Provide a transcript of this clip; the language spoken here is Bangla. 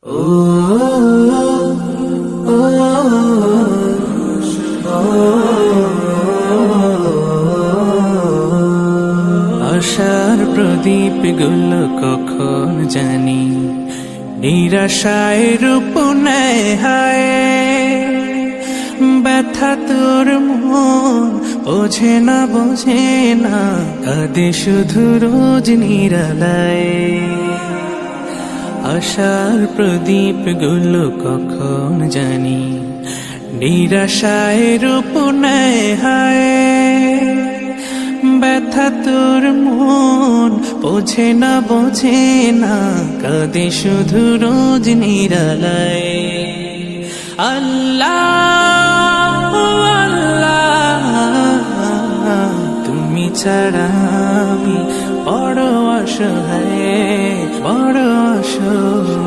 আশার প্রদীপ গুলো কখন জানি নিরাশায় রূপ নেয় হায়। ব্যথা তোর মন বোঝে না কাঁদে শুধু রোজ নিরালায়। আশার প্রদীপ গুলো কখন জানি নিরাশায় রূপ নেয় হায়। ব্যথা তোর মন বোঝে না কাঁদে শুধু রোজ নিরালায়। আল্লাহ আল্লাহ তুমি ছাড়া আমি বড় অসহায়, বড় অসহায়।